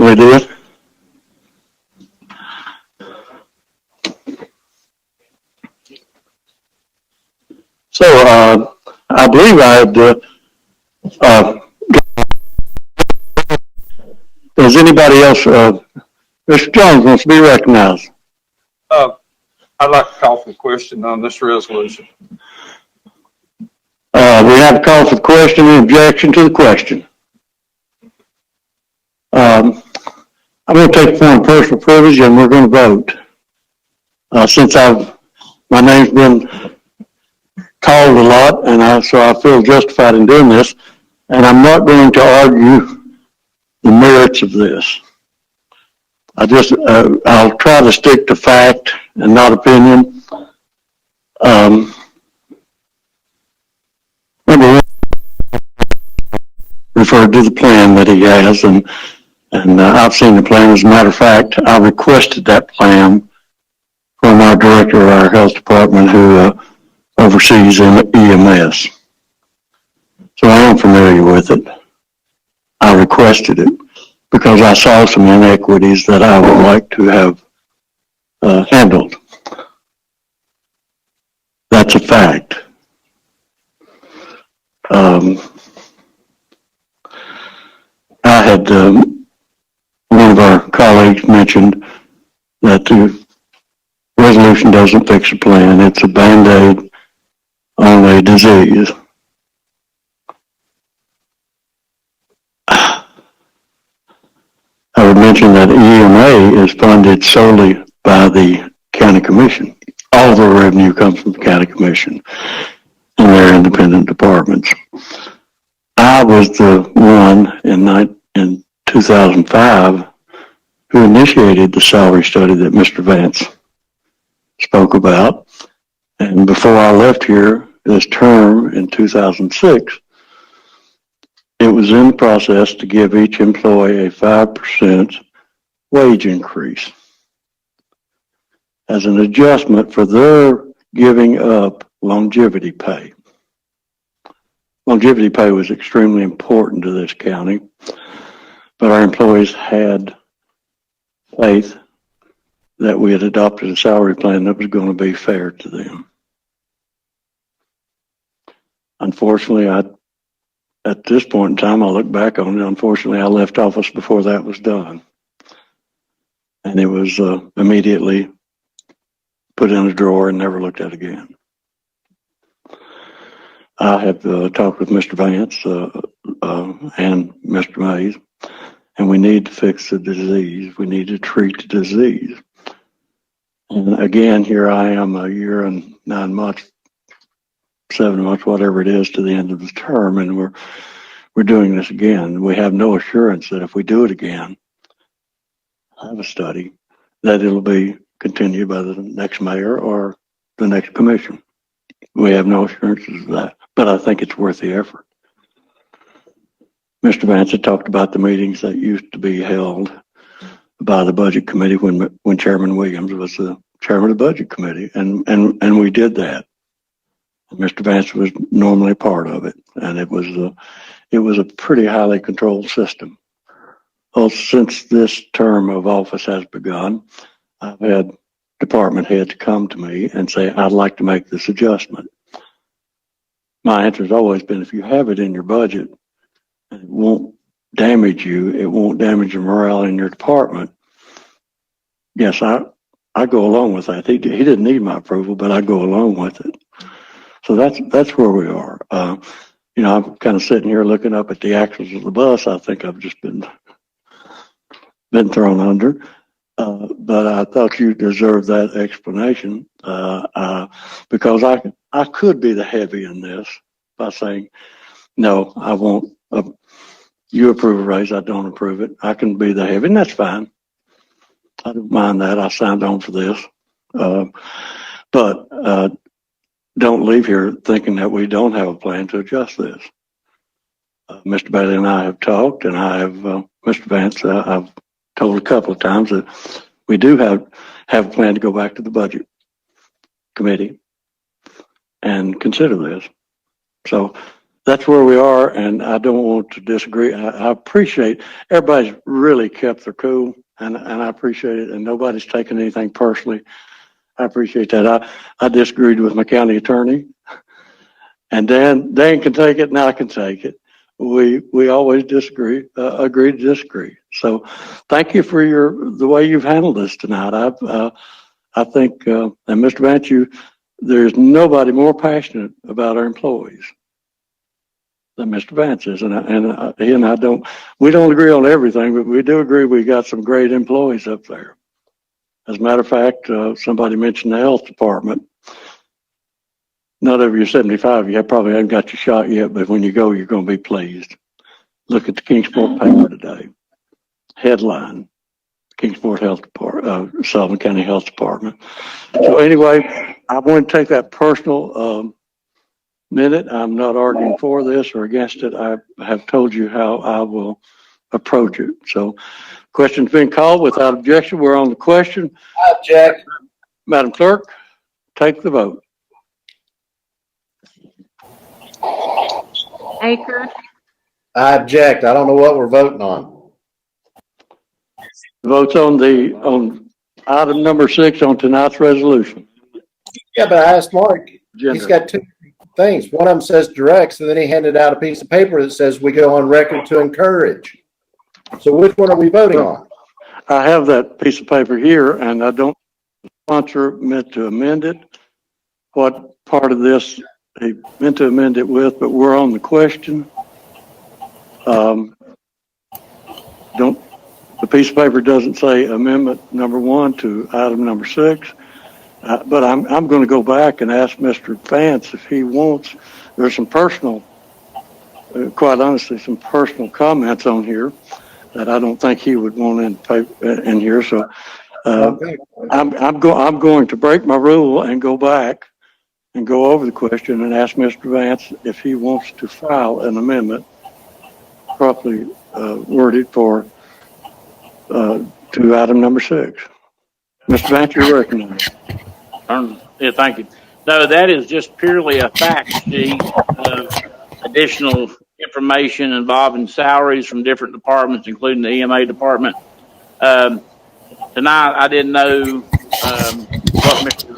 certainly did. So, I believe I had, does anybody else, Mr. Jones wants to be recognized. I'd like to call for the question on this resolution. We have a call for the question and objection to the question. I'm going to take a form of personal privilege and we're going to vote. Since my name's been called a lot and so I feel justified in doing this, and I'm not going to argue the merits of this. I'll try to stick to fact and not opinion. Number one, referred to the plan that he has, and I've seen the plan. As a matter of fact, I requested that plan from our director of our health department who oversees EMS. So I am familiar with it. I requested it because I saw some inequities that I would like to have handled. That's a fact. I had one of our colleagues mentioned that the resolution doesn't fix a plan. It's a Band-Aid on a disease. I would mention that EMA is funded solely by the county commission. All of our revenue comes from the county commission and their independent departments. I was the one in 2005 who initiated the salary study that Mr. Vance spoke about. And before I left here this term in 2006, it was in the process to give each employee a 5% wage increase as an adjustment for their giving up longevity pay. Longevity pay was extremely important to this county, but our employees had faith that we had adopted a salary plan that was going to be fair to them. Unfortunately, at this point in time, I look back on it, unfortunately, I left office before that was done. And it was immediately put in a drawer and never looked at again. I have talked with Mr. Vance and Mr. Mays, and we need to fix the disease. We need to treat the disease. And again, here I am a year and 9 months, 7 months, whatever it is, to the end of the term, and we're doing this again. We have no assurance that if we do it again, have a study, that it'll be continued by the next mayor or the next commission. We have no assurances of that, but I think it's worth the effort. Mr. Vance had talked about the meetings that used to be held by the budget committee when Chairman Williams was the chairman of the budget committee, and we did that. Mr. Vance was normally part of it, and it was a pretty highly controlled system. Well, since this term of office has begun, I've had department heads come to me and say, I'd like to make this adjustment. My answer has always been, if you have it in your budget, and it won't damage you, it won't damage your morale in your department, yes, I go along with that. He didn't need my approval, but I go along with it. So that's where we are. I'm kind of sitting here looking up at the axles of the bus. I think I've just been thrown under. But I thought you deserved that explanation because I could be the heavy in this by saying, no, I won't. You approve a raise, I don't approve it. I can be the heavy, and that's fine. I don't mind that. I signed on for this. But don't leave here thinking that we don't have a plan to adjust this. Mr. Bailey and I have talked, and I have, Mr. Vance, I've told a couple of times that we do have a plan to go back to the budget committee and consider this. So that's where we are, and I don't want to disagree. I appreciate everybody's really kept their cool, and I appreciate it, and nobody's taken anything personally. I appreciate that. I disagreed with my county attorney, and Dan can take it, and I can take it. We always disagree, agree to disagree. So, thank you for the way you've handled this tonight. I think, and Mr. Vance, there's nobody more passionate about our employees than Mr. Vance is, and he and I we don't agree on everything, but we do agree we got some great employees up there. As a matter of fact, somebody mentioned the health department. None of you are 75. You probably haven't got your shot yet, but when you go, you're going to be pleased. Look at the Kingsport paper today. Headline: Kingsport Health Department, Sullivan County Health Department. So anyway, I want to take that personal minute. I'm not arguing for this or against it. I have told you how I will approach it. So, question's been called without objection. We're on the question. I object. Madam Clerk, take the vote. Aker, I object. I don't know what we're voting on. The vote's on item number 6 on tonight's resolution. Yeah, but I asked Mark. Agenda. He's got two things. One of them says directs, and then he handed out a piece of paper that says we go on record to encourage. So which one are we voting on? I have that piece of paper here, and I don't. The sponsor meant to amend it. What part of this he meant to amend it with? But we're on the question. The piece of paper doesn't say amendment number 1 to item number 6. But I'm going to go back and ask Mr. Vance if he wants. There's some personal, quite honestly, some personal comments on here that I don't think he would want in here. So I'm going to break my rule and go back and go over the question and ask Mr. Vance if he wants to file an amendment properly worded to item number 6. Mr. Vance, you're recognized. Yeah, thank you. No, that is just purely a fact sheet of additional information involving salaries from different departments, including the EMA department. Tonight, I didn't know what Mr.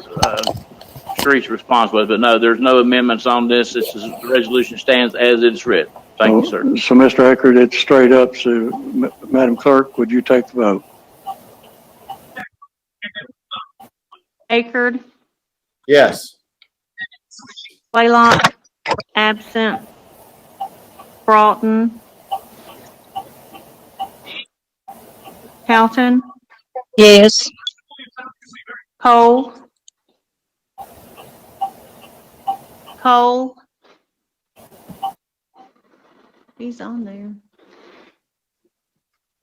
Street's response was, but no, there's no amendments on this. The resolution stands as it's written. Thank you, sir. So, Mr. Eckert, it's straight up. So, Madam Clerk, would you take the vote? Aker, Yes. Blaylock, absent. Broughton. Houghton, Yes. Cole. He's on there.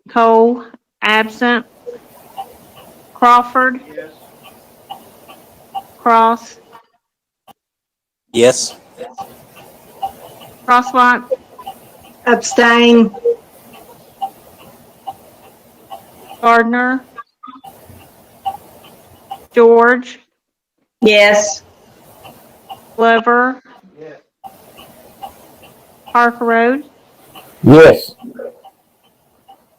Cole, absent. Crawford. Yes. Cross. Yes. Crosswalk. Abstain. Gardner. George. Yes. Glover. Yes. Parker Road. Yes.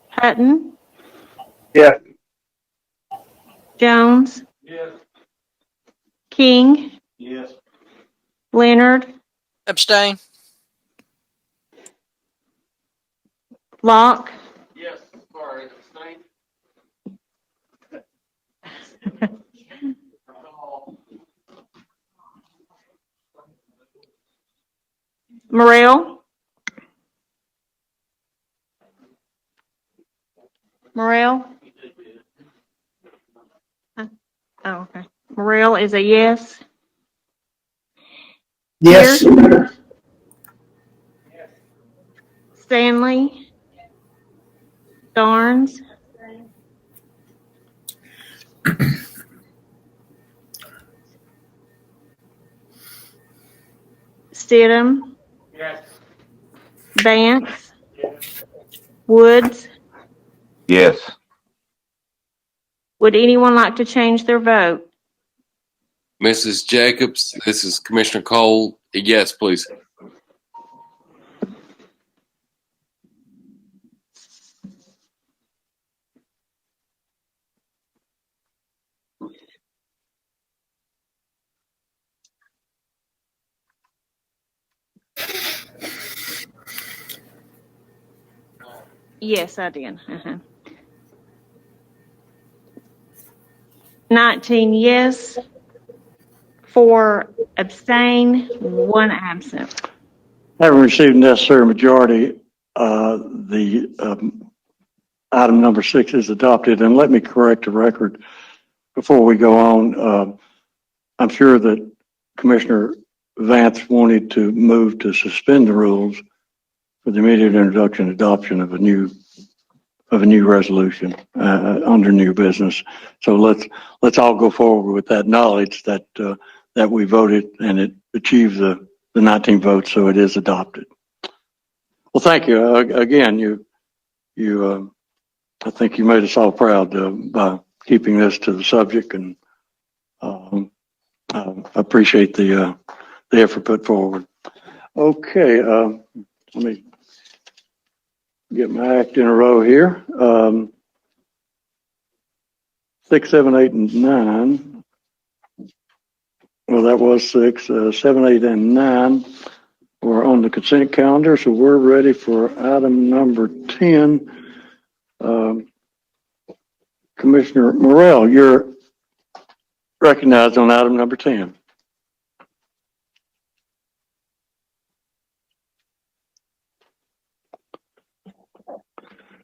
Hutton. Yeah. Jones. Yes. King. Yes. Leonard. Abstain. Locke. Yes, sorry, abstain. Morrell. Oh, okay. Morrell is a yes. Yes. Pierce. Stanley. Starnes. Stidham. Yes. Vance. Woods. Yes. Would anyone like to change their vote? Mrs. Jacobs, this is Commissioner Cole. Yes, please. Yes, I did. 19 yes, 4 abstain, 1 absent. Having received necessary majority, the item number 6 is adopted. And let me correct the record before we go on. I'm sure that Commissioner Vance wanted to move to suspend the rules for the immediate introduction and adoption of a new resolution under new business. So let's all go forward with that knowledge that that we voted and it achieved the 19 votes, so it is adopted. Well, thank you again. I think you made us all proud by keeping this to the subject, and I appreciate the effort put forward. Okay, let me get my act in a row here. 6, 7, 8, and 9. Well, that was 6, 7, 8, and 9 were on the consent calendar, so we're ready for item number 10. Commissioner Morrell, you're recognized on item number 10.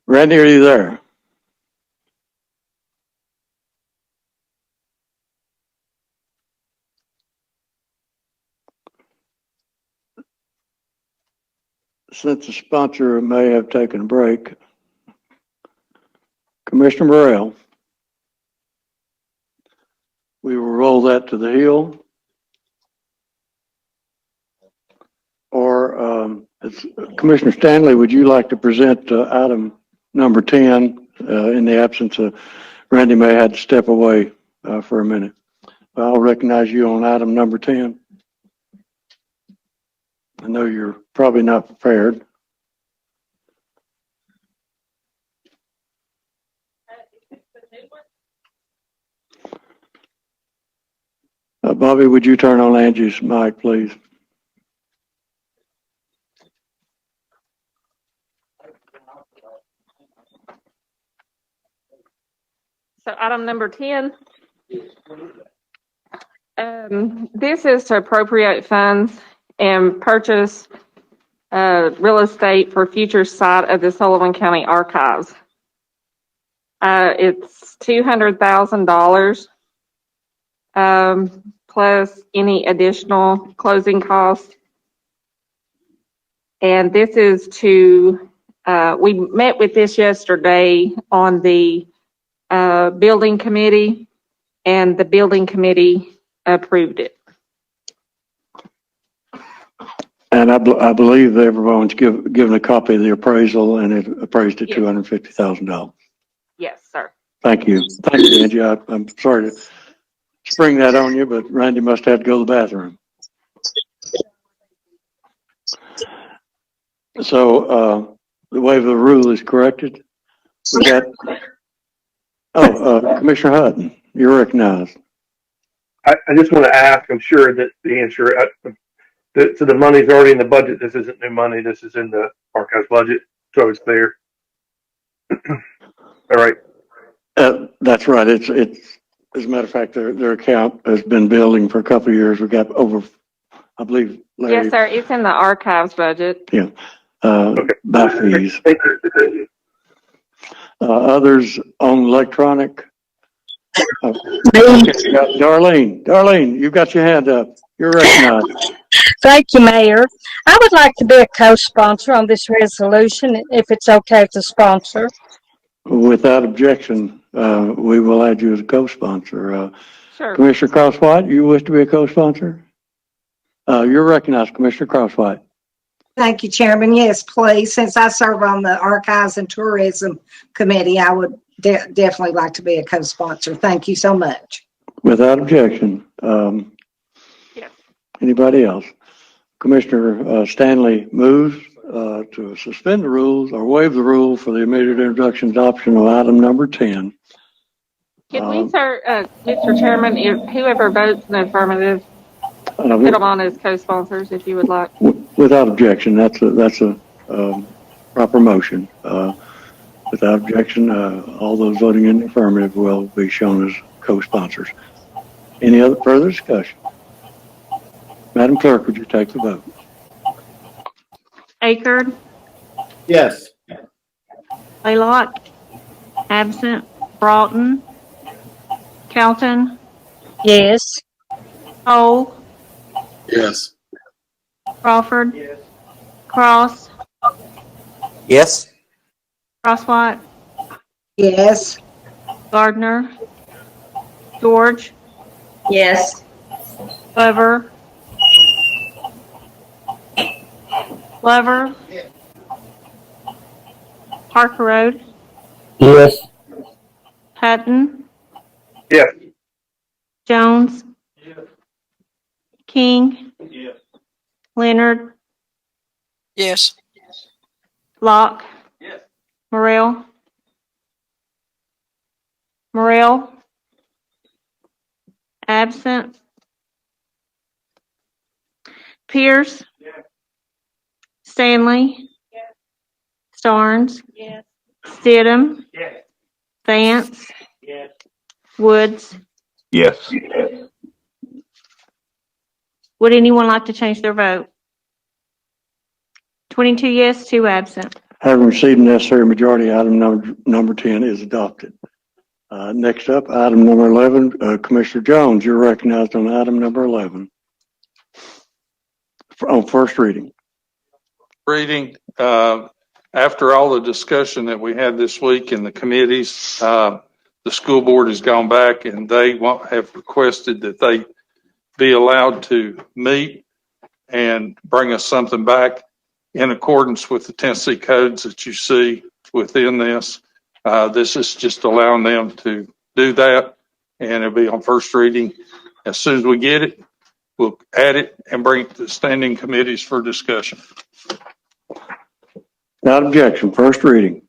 Randy, are you there? Since the sponsor may have taken a break, Commissioner Morrell, we will roll that to the hill. Or Commissioner Stanley, would you like to present item number 10 in the absence of Randy may have to step away for a minute. I'll recognize you on item number 10. I know you're probably not prepared. Bobby, would you turn on Angie's mic, please? So item number 10. This is to appropriate funds and purchase real estate for future site of the Sullivan County Archives. It's $200,000 plus any additional closing costs. And this is to, we met with this yesterday on the building committee, and the building committee approved it. And I believe everyone's given a copy of the appraisal, and it appraised at $250,000. Yes, sir. Thank you. Thank you, Angie. I'm sorry to spring that on you, but Randy must have to go to the bathroom. So the waiver of the rule is corrected. We got, Commissioner Hutton, you're recognized. I just want to ask, I'm sure that the answer, so the money's already in the budget. This isn't new money. This is in the archives budget. So it's there. All right. That's right. It's as a matter of fact, their account has been building for a couple of years. We got over, I believe, Larry. Yes, sir. It's in the archives budget. Yeah. Okay. By fees. Thank you. Others on electronic. Darlene, you've got your hand up. You're recognized. Thank you, Mayor. I would like to be a co-sponsor on this resolution, if it's okay to sponsor. Without objection, we will add you as a co-sponsor. Sure. Commissioner Crosswhite, you wish to be a co-sponsor? You're recognized, Commissioner Crosswhite. Thank you, Chairman. Yes, please. Since I serve on the Archives and Tourism Committee, I would definitely like to be a co-sponsor. Thank you so much. Without objection. Yes. Anybody else? Commissioner Stanley moves to suspend the rules or waive the rule for the immediate introduction and adoption of item number 10. Can we, sir, Mr. Chairman, if whoever votes in the affirmative, put them on as co-sponsors if you would like. Without objection, that's a proper motion. Without objection, all those voting in the affirmative will be shown as co-sponsors. Any other further discussion? Madam Clerk, would you take the vote? Akerd, Yes. Blaylock, absent. Broughton, Calton, Yes. Cole, Yes. Crawford, Cross, Yes. Crosswhite, Yes. Gardner, George, Yes. Glover, Glover, Parker Road, Yes. Hutton, Yes. Jones, King, Leonard, Yes. Locke, Morrell, absent. Pierce, Stanley, Starnes, Stidham, Vance, Woods. Yes. Would anyone like to change their vote? 22 yes, 2 absent. Having received the necessary majority, item number 10 is adopted. Next up, item number 11, Commissioner Jones, you're recognized on item number 11 on first reading. Reading, after all the discussion that we had this week in the committees, the school board has gone back and they have requested that they be allowed to meet and bring us something back in accordance with the Tennessee codes that you see within this. This is just allowing them to do that, and it'll be on first reading. As soon as we get it, we'll add it and bring it to the standing committees for discussion. Without objection, first reading.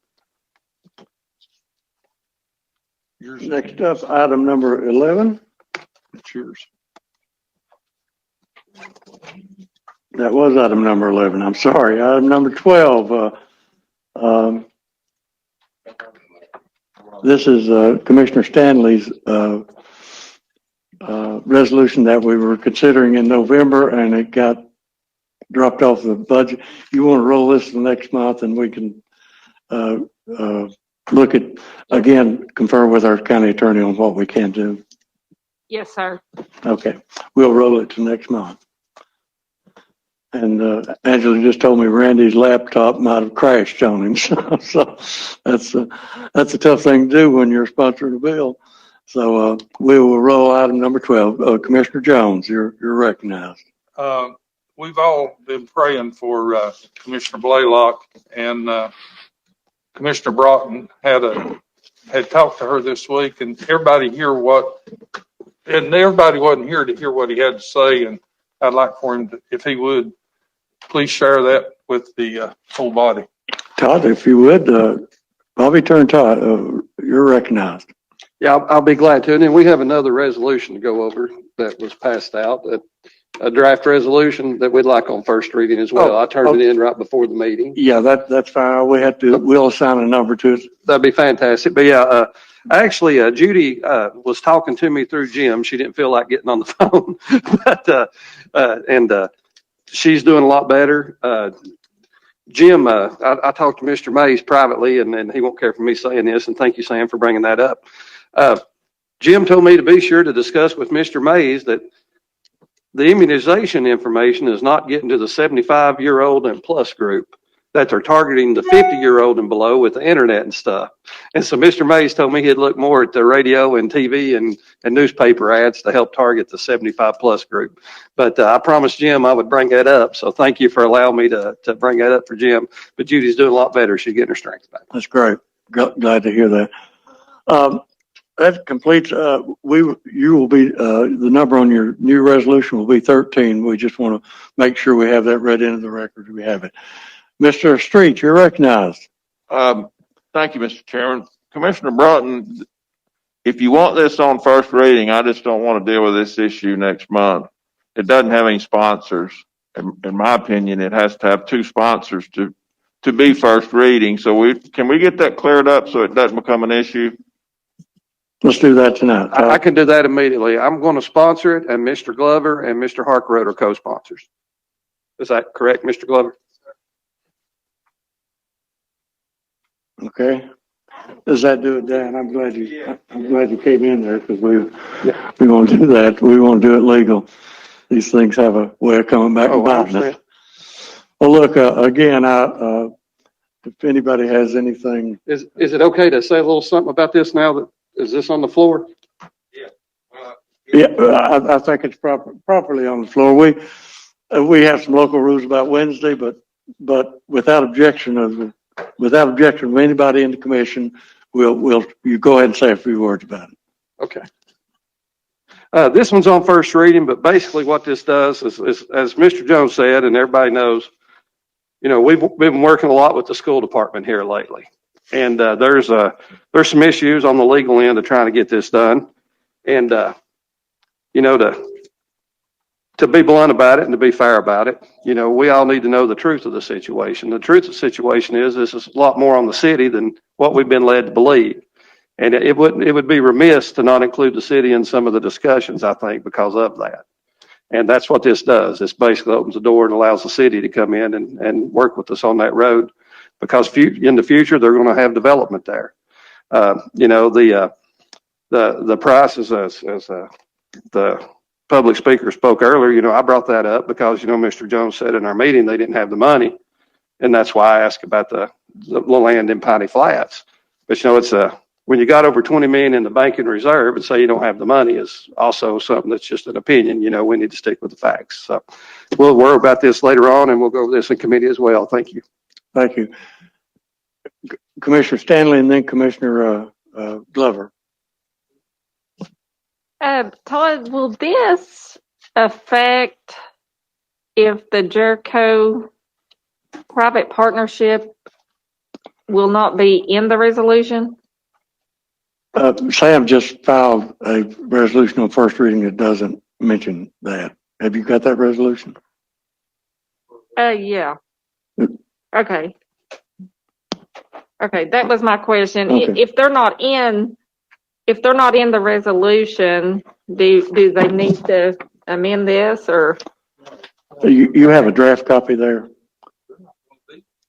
Yours, Next up, item number 11. it's yours. That was item number 11. I'm sorry. Item number 12. This is Commissioner Stanley's resolution that we were considering in November, and it got dropped off the budget. You want to roll this to next month, and we can look at, again, confer with our county attorney on what we can do. Yes, sir. Okay, we'll roll it to next month. And Angela just told me Randy's laptop might have crashed on him. So that's a tough thing to do when you're sponsoring a bill. So we will roll item number 12. Commissioner Jones, you're recognized. We've all been praying for Commissioner Blaylock, and Commissioner Broughton had talked to her this week, and everybody wasn't here to hear what he had to say, and I'd like for him to, if he would, please share that with the whole body. Todd, if you would, Bobby Turn Todd, you're recognized. Yeah, I'll be glad to. And then we have another resolution to go over that was passed out, a draft resolution that we'd like on first reading as well. I turned it in right before the meeting. Yeah, that's fine. We'll assign a number to it. That'd be fantastic. But yeah, actually, Judy was talking to me through Jim. She didn't feel like getting on the phone, but she's doing a lot better. Jim, I talked to Mr. Mays privately, and he won't care for me saying this, and thank you, Sam, for bringing that up. Jim told me to be sure to discuss with Mr. Mays that the immunization information is not getting to the 75-year-old and plus group, that they're targeting the 50-year-old and below with the internet and stuff. And so Mr. Mays told me he'd look more at the radio and TV and newspaper ads to help target the 75-plus group. But I promised Jim I would bring that up, so thank you for allowing me to bring that up for Jim. But Judy's doing a lot better. She's getting her strength back. That's great. Glad to hear that. That completes, you will be, the number on your new resolution will be 13. We just want to make sure we have that read into the record. We have it. Mr. Street, you're recognized. Thank you, Mr. Chairman. Commissioner Broughton, if you want this on first reading, I just don't want to deal with this issue next month. It doesn't have any sponsors. In my opinion, it has to have 2 sponsors to to be first reading. So can we get that cleared up so it doesn't become an issue? Let's do that tonight. I can do that immediately. I'm going to sponsor it, and Mr. Glover and Mr. Harkroad are co-sponsors. Is that correct, Mr. Glover? Okay. Does that do it, Dan? I'm glad you came in there because we won't do that. We won't do it legal. These things have a way of coming back and Oh, I biting us. understand. Well, look, again, if anybody has anything, Is it okay to say a little something about this now that, is this on the floor? yeah, I think it's properly on the floor. We have some local rules about Wednesday, but without objection from anybody in the commission, you go ahead and say a few words about it. Okay. This one's on first reading, but basically what this does is, as Mr. Jones said, and everybody knows, we've been working a lot with the school department here lately. And, there's some issues on the legal end of trying to get this done. And, to be blunt about it and to be fair about it, we all need to know the truth of the situation. The truth of the situation is this is a lot more on the city than what we've been led to believe. And it would be remiss to not include the city in some of the discussions, I think, because of that. And that's what this does. This basically opens the door and allows the city to come in and work with us on that road, because in the future, they're going to have development there. The prices, as the public speaker spoke earlier, I brought that up because, Mr. Jones said in our meeting, they didn't have the money. And that's why I asked about the land in Piney Flats. But, it's when you got over 20 million in the banking reserve and say you don't have the money is also something that's just an opinion. We need to stick with the facts. So we'll worry about this later on, and we'll go over this in committee as well. Thank you. Thank you. Commissioner Stanley and then Commissioner Glover. Todd, will this affect if the Jericho private partnership will not be in the resolution? Sam just filed a resolution on first reading that doesn't mention that. Have you got that resolution? Yeah. Okay. Okay, that was my question. Okay. If they're not in the resolution, do they need to amend this, or? You have a draft copy there?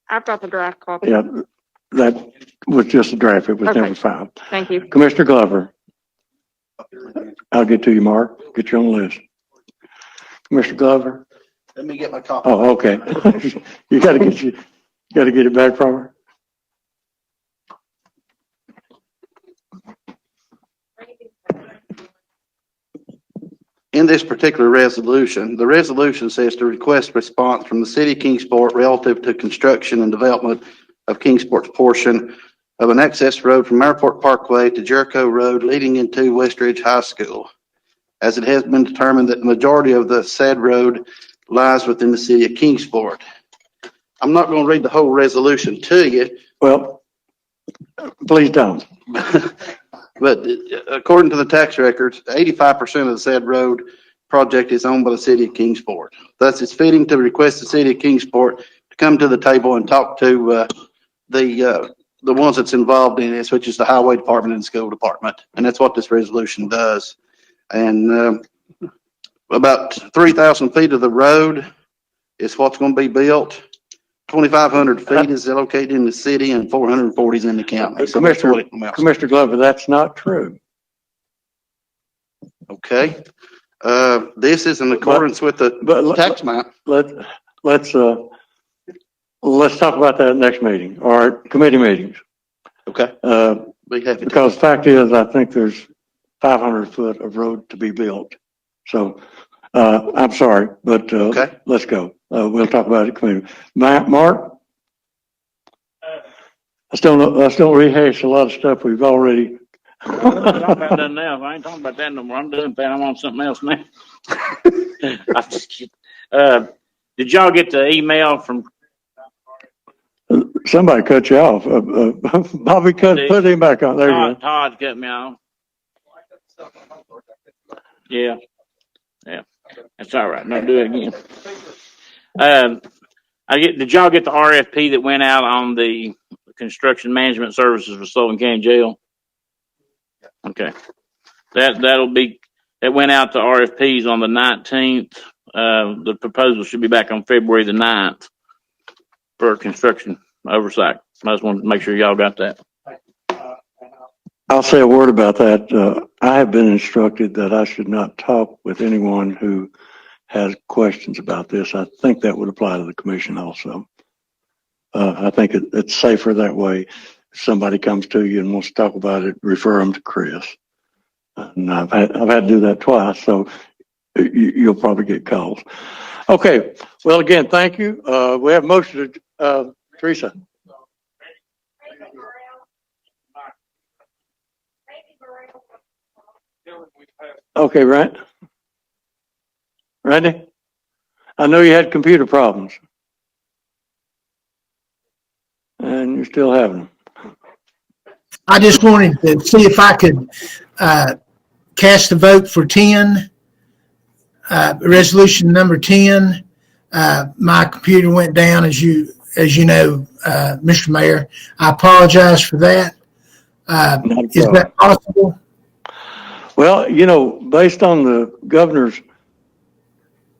I've got the draft copy. Yeah, that was just a draft. It was Okay. never filed. Thank you. Commissioner Glover. I'll get to you, Mark. Get you on the list. Commissioner Glover. Let me get my copy. Oh, okay. You gotta get it back from her. In this particular resolution, the resolution says to request response from the city of Kingsport relative to construction and development of Kingsport's portion of an access road from Airport Parkway to Jericho Road leading into Westridge High School, as it has been determined that the majority of the said road lies within the city of Kingsport. I'm not going to read the whole resolution to you. Well, please don't. But according to the tax records, 85% of the said road project is owned by the city of Kingsport. Thus, it's fitting to request the city of Kingsport to come to the table and talk to the ones that's involved in this, which is the highway department and the school department. And that's what this resolution does. And about 3,000 feet of the road is what's going to be built. 2,500 feet is located in the city and 440 is in the county. So that's what it amounts to. Commissioner Glover, that's not true. Okay. This is in accordance with the tax map. Let's talk about that next meeting or committee meetings. Okay. Be happy to. Because the fact is, I think there's 500 foot of road to be built. So, I'm sorry, but, Okay. let's go. We'll talk about it committee. Mark? I still don't rehash a lot of stuff we've already. I'm talking about that now. I ain't talking about that no more. I'm doing that. I'm on something else now. I'm just kidding. Did y'all get the email from? Somebody cut you off. Bobby put him back on. There you go. Todd cut me off. Yeah. That's all right. No, do it again. Did y'all get the RFP that went out on the construction management services for Sullivan County Jail? Okay. That went out to RFPs on the 19th. The proposal should be back on February the 9th for construction oversight. I just wanted to make sure y'all got that. I'll say a word about that. I have been instructed that I should not talk with anyone who has questions about this. I think that would apply to the commission also. I think it's safer that way. If somebody comes to you and wants to talk about it, refer them to Chris. And I've had to do that twice, so you'll probably get calls. Okay. Well, again, thank you. We have motion to, Teresa. Okay, right. Randy? I know you had computer problems. And you're still having them. I just wanted to see if I could cast a vote for 10, resolution number 10. My computer went down, as you know, Mr. Mayor. I apologize for that. Is that possible? Well, based on the governor's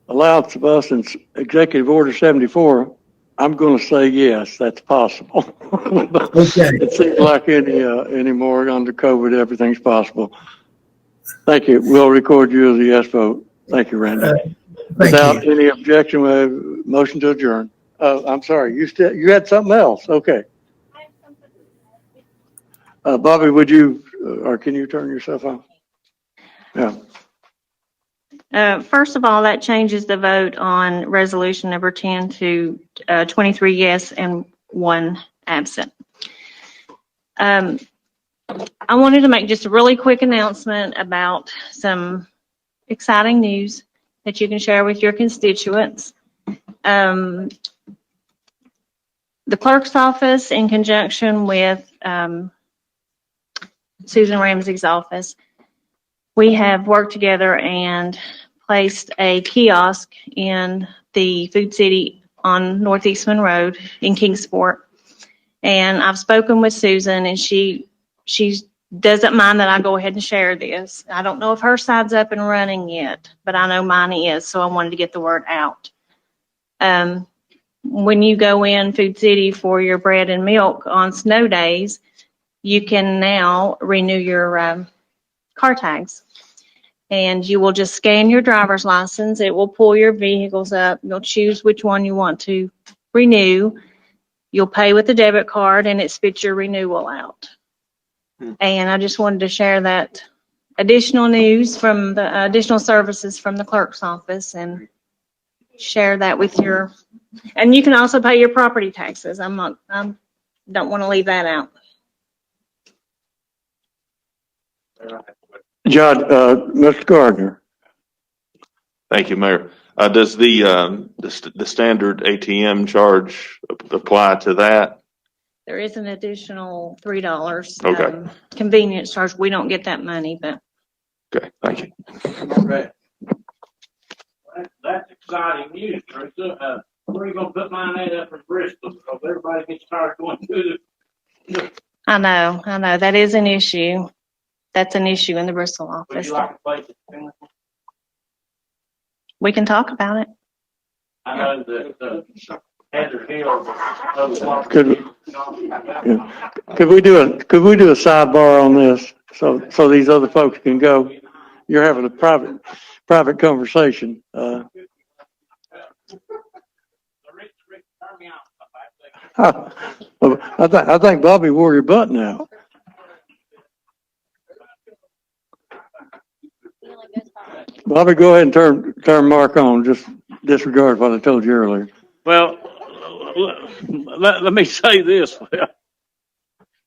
allowance of us in Executive Order 74, I'm going to say yes, that's possible. Okay. It seems like anymore under COVID, everything's possible. Thank you. We'll record you as a yes vote. Thank you, Randy. Without any objection, we have a motion to adjourn. I'm sorry, you had something else. Okay. Bobby, would you, or can you turn yourself on? Yeah. First of all, that changes the vote on resolution number 10 to 23 yes and 1 absent. I wanted to make just a really quick announcement about some exciting news that you can share with your constituents. The clerk's office, in conjunction with Susan Ramsey's office, we have worked together and placed a kiosk in the Food City on Northeastman Road in Kingsport. And I've spoken with Susan, and she doesn't mind that I go ahead and share this. I don't know if her side's up and running yet, but I know mine is, so I wanted to get the word out. When you go in Food City for your bread and milk on snow days, you can now renew your car tags. And you will just scan your driver's license. It will pull your vehicles up. You'll choose which one you want to renew. You'll pay with a debit card, and it spits your renewal out. And I just wanted to share that additional news from the additional services from the clerk's office and share that with and you can also pay your property taxes. I don't want to leave that out. John, Mr. Gardner. Thank you, Mayor. Does the standard ATM charge apply to that? There is an additional $3 Okay. Convenience charge. We don't get that money, but. Okay, thank you. That's exciting news, Teresa. Where are you going to put mine up in Bristol? Because everybody gets tired going to I know. That is an issue. That's an issue in the Bristol office. Would you like a place at We can talk about it. I know that Heather Hill. Could we do a sidebar on this so these other folks can go? You're having a private conversation. I think Bobby wore your button out. Bobby, go ahead and turn Mark on. Just disregard what I told you earlier. Well, let me say this.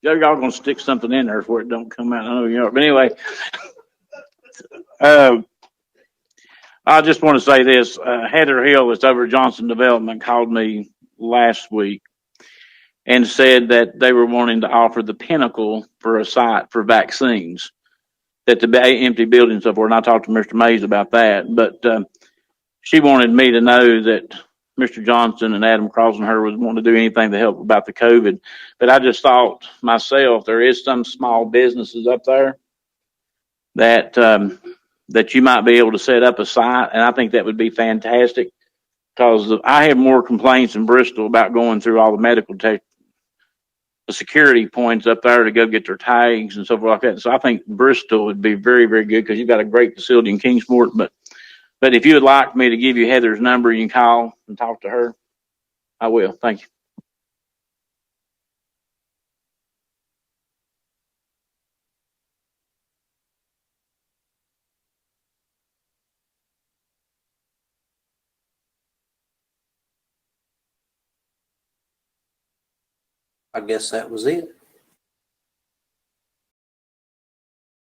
Y'all gonna stick something in there where it don't come out. I know you are, but anyway, I just want to say this. Heather Hill that's over Johnson Development called me last week and said that they were wanting to offer the Pinnacle for a site for vaccines, that the empty building and so forth. And I talked to Mr. Mays about that, but she wanted me to know that Mr. Johnson and Adam Cross and her was wanting to do anything to help about the COVID. But I just thought myself, there is some small businesses up there that, that you might be able to set up a site. And I think that would be fantastic because I have more complaints in Bristol about going through all the medical tech, the security points up there to go get their tags and stuff like that. So I think Bristol would be very, very good because you've got a great facility in Kingsport. But if you would like me to give you Heather's number, you can call and talk to her. I will. Thank you. I guess that was it.